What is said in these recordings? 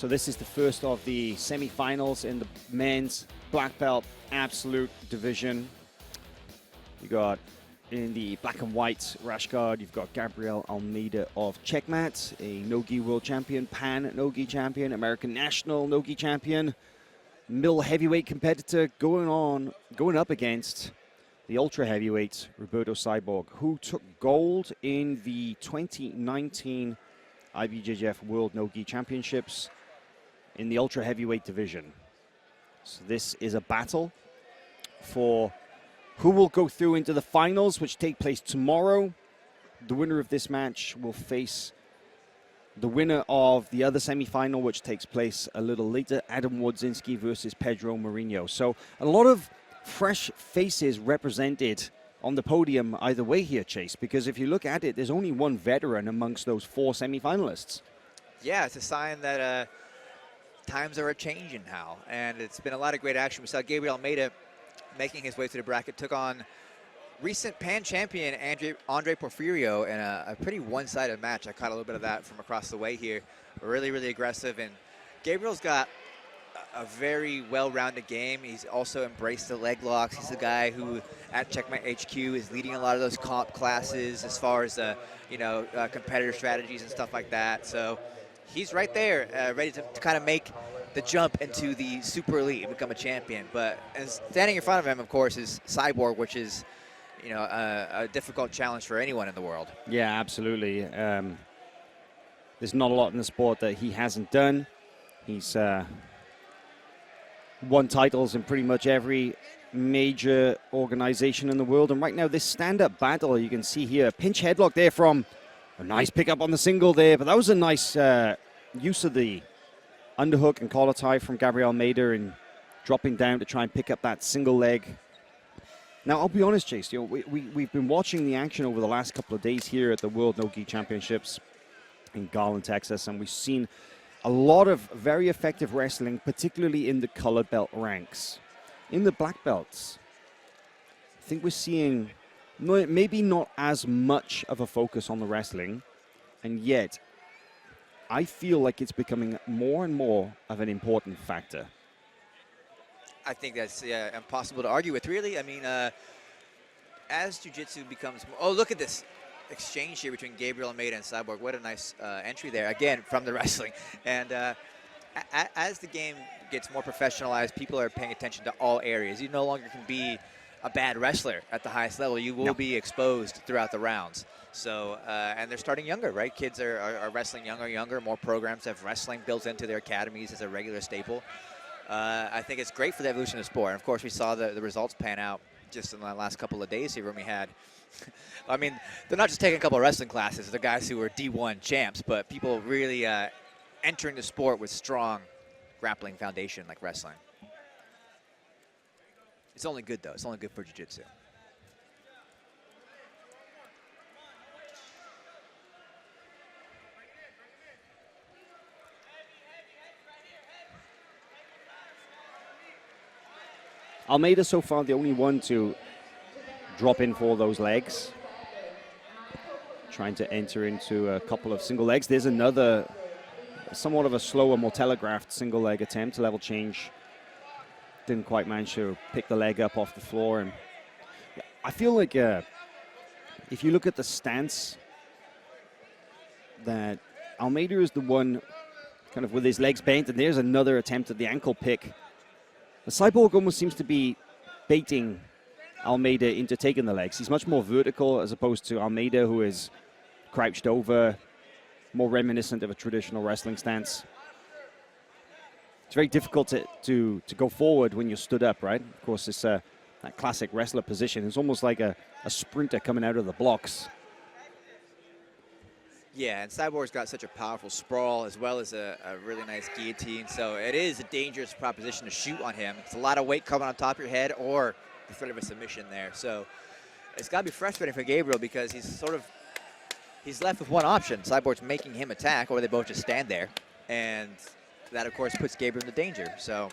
So this is the first of the semi-finals in the men's black belt absolute division. You got in the black and white rash guard, you've got Gabriel Almeida of Checkmat, a NoGi world champion, Pan NoGi champion, American national NoGi champion, middle heavyweight competitor going up against the ultra heavyweight Roberto Cyborg, who took gold in the 2019 IBJJF World NoGi Championships in the ultra heavyweight division. So this is a battle for who will go through into the finals, which take place tomorrow. The winner of this match will face the winner of the other semifinal, which takes place a little later, Adam Wodzinski versus Pedro Mourinho. So a lot of fresh faces represented on the podium either way here, Chase, because if you look at it, there's only one veteran amongst those 4 semifinalists. Yeah, it's a sign that times are a-changing now, and it's been a lot of great action. We saw Gabriel Almeida making his way through the bracket, took on recent Pan champion Andre Porfirio in a pretty one-sided match. I caught a little bit of that from across the way here. Really, really aggressive, and Gabriel's got a very well-rounded game. He's also embraced the leg locks. He's a guy who, at Checkmate HQ, is leading a lot of those comp classes as far as competitor strategies and stuff like that. So he's right there, ready to kind of make the jump into the super elite and become a champion. But standing in front of him, of course, is Cyborg, which is, a difficult challenge for anyone in the world. Yeah, absolutely. There's not a lot in the sport that he hasn't done. He's won titles in pretty much every major organization in the world. And right now, this stand-up battle, you can see here, pinch headlock there from a nice pickup on the single there. But that was a nice use of the underhook and collar tie from Gabriel Almeida and dropping down to try and pick up that single leg. Now, I'll be honest, Chase, we've been watching the action over the last couple of days here at the World NoGi Championships in Garland, Texas, and we've seen a lot of very effective wrestling, particularly in the colored belt ranks. In the black belts, I think we're seeing maybe not as much of a focus on the wrestling, and yet I feel like it's becoming more and more of an important factor. I think that's impossible to argue with, really. I mean, as Jiu-Jitsu becomes more... Oh, look at this exchange here between Gabriel Almeida and Cyborg. What a nice entry there, again, from the wrestling. And as the game gets more professionalized, people are paying attention to all areas. You no longer can be a bad wrestler at the highest level. You will be exposed throughout the rounds. So, and they're starting younger, right? Kids are wrestling younger. More programs have wrestling built into their academies as a regular staple. I think it's great for the evolution of the sport. And of course, we saw the results pan out just in the last couple of days here when we had, I mean, they're not just taking a couple of wrestling classes. They're guys who are D1 champs, but people really entering the sport with strong grappling foundation like wrestling. It's only good, though. It's only good for Jiu-Jitsu. Almeida so far the only one to drop in for those legs. Trying to enter into a couple of single legs. There's another, somewhat of a slower, more telegraphed single leg attempt, level change. Didn't quite manage to pick the leg up off the floor. And I feel like if you look at the stance, that Almeida is the one kind of with his legs bent, and there's another attempt at the ankle pick. The Cyborg almost seems to be baiting Almeida into taking the legs. He's much more vertical as opposed to Almeida, who is crouched over, more reminiscent of a traditional wrestling stance. It's very difficult to go forward when you're stood up, right? Of course, it's that classic wrestler position. It's almost like a sprinter coming out of the blocks. Yeah, and Cyborg's got such a powerful sprawl as well as a really nice guillotine. So it is a dangerous proposition to shoot on him. It's a lot of weight coming on top of your head or the threat of a submission there. So it's got to be frustrating for Gabriel because he's left with one option. Cyborg's making him attack, or they both just stand there. And that, of course, puts Gabriel into danger. So,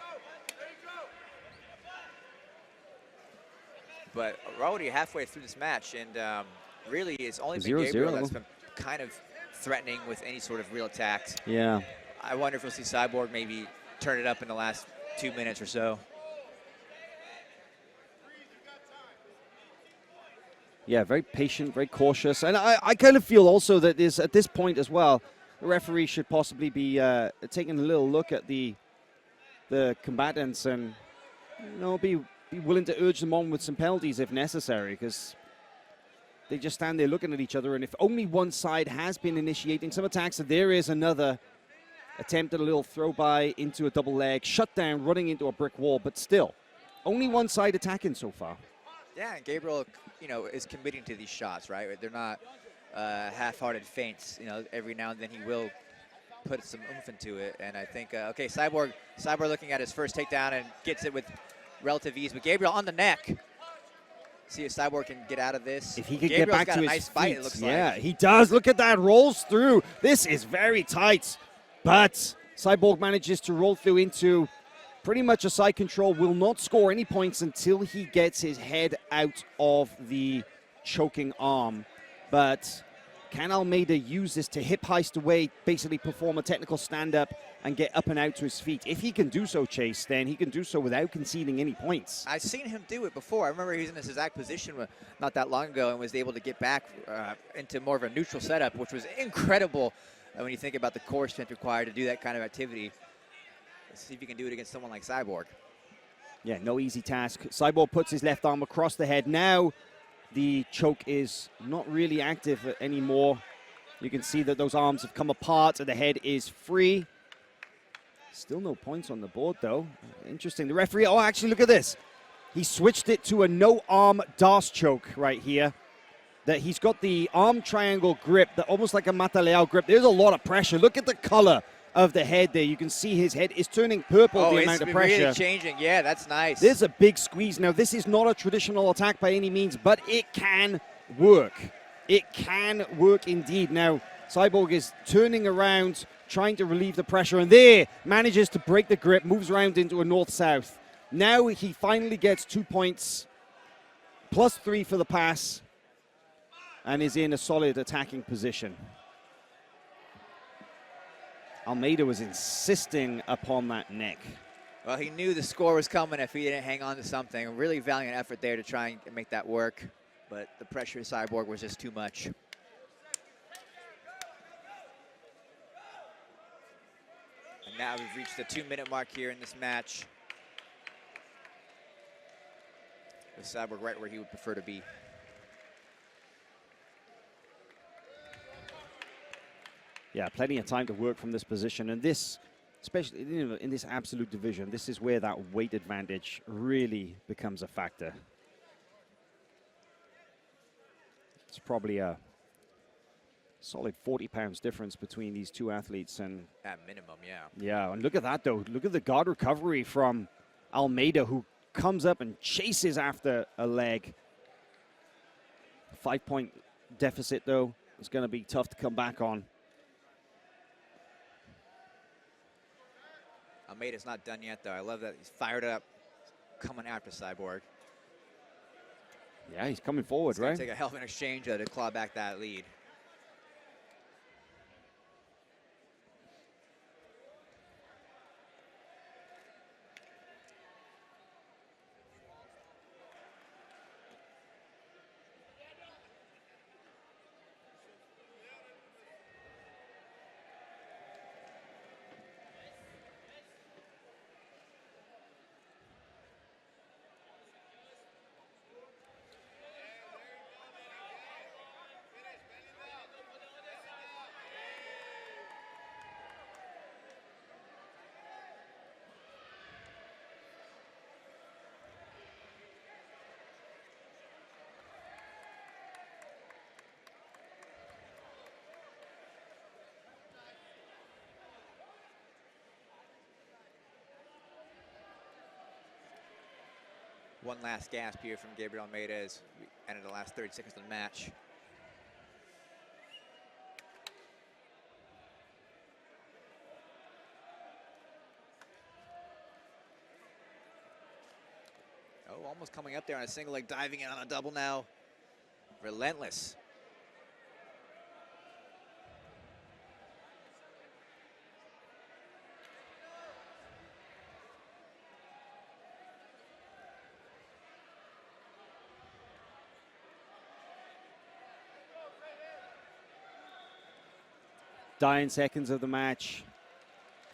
but we're already halfway through this match, and really it's only been Gabriel that's been kind of threatening with any sort of real attacks. Yeah. I wonder if we'll see Cyborg maybe turn it up in the last 2 minutes or so. Yeah, very patient, very cautious. And I kind of feel also that at this point as well, the referee should possibly be taking a little look at the combatants and, you know, be willing to urge them on with some penalties if necessary, because they just stand there looking at each other. And if only one side has been initiating some attacks, there is another attempt at a little throw by into a double leg, shut down, running into a brick wall, but still, only one side attacking so far. Yeah, and Gabriel, you know, is committing to these shots, right? They're not half-hearted feints. You know, every now and then he will put some oomph into it. And I think, okay, Cyborg looking at his first takedown and gets it with relative ease. But Gabriel on the neck. See if Cyborg can get out of this. If he could Gabriel's get back got to a his nice feet. fight, it looks like. Yeah, he does. Look at that. Rolls through. This is very tight. But Cyborg manages to roll through into pretty much a side control. Will not score any points until he gets his head out of the choking arm. But can Almeida use this to hip heist away, basically perform a technical stand-up and get up and out to his feet? If he can do so, Chase, then he can do so without conceding any points. I've seen him do it before. I remember he was in this exact position not that long ago and was able to get back into more of a neutral setup, which was incredible when you think about the core strength required to do that kind of activity. Let's see if you can do it against someone like Cyborg. Yeah, no easy task. Cyborg puts his left arm across the head. Now the choke is not really active anymore. You can see that those arms have come apart and the head is free. Still no points on the board, though. Interesting. The referee, oh, actually, look at this. He switched it to a no-arm Darce choke right here. That he's got the arm triangle grip, almost like a Mataleao grip. There's a lot of pressure. Look at the color of the head there. You can see his head is turning purple, the amount of pressure. Really changing. Yeah, that's nice. There's a big squeeze. Now, this is not a traditional attack by any means, but it can work. It can work indeed. Now, Cyborg is turning around, trying to relieve the pressure, and there manages to break the grip, moves around into a north-south. Now he finally gets 2 points, +3 for the pass, and is in a solid attacking position. Almeida was insisting upon that neck. Well, he knew the score was coming if he didn't hang on to something. A really valiant effort there to try and make that work, but the pressure of Cyborg was just too much. And now we've reached the 2-minute mark here in this match. With Cyborg right where he would prefer to be. Yeah, plenty of time to work from this position. And this, especially in this absolute division, this is where that weight advantage really becomes a factor. It's probably a solid 40 pounds difference between these two athletes. And at minimum, yeah. Yeah, and look at that, though. Look at the guard recovery from Almeida, who comes up and chases after a leg. 5-point deficit, though. It's going to be tough to come back on. Almeida's not done yet, though. I love that he's fired up, coming after Cyborg. Yeah, he's coming forward, It's right? Take a hell of an exchange to claw back that lead. One last gasp here from Gabriel Almeida as we enter the last 30 seconds of the match. Oh, almost coming up there on a single leg, diving in on a double now. Relentless. dying seconds of the match.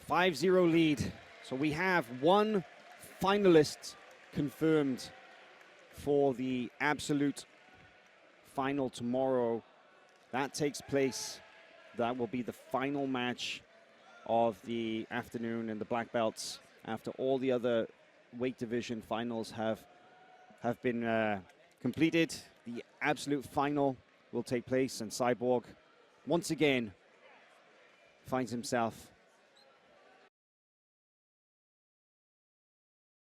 5-0 lead. So we have one finalist confirmed for the absolute final tomorrow. That takes place. That will be the final match of the afternoon in the black belts after all the other weight division finals have been completed. The absolute final will take place, and Cyborg once again finds himself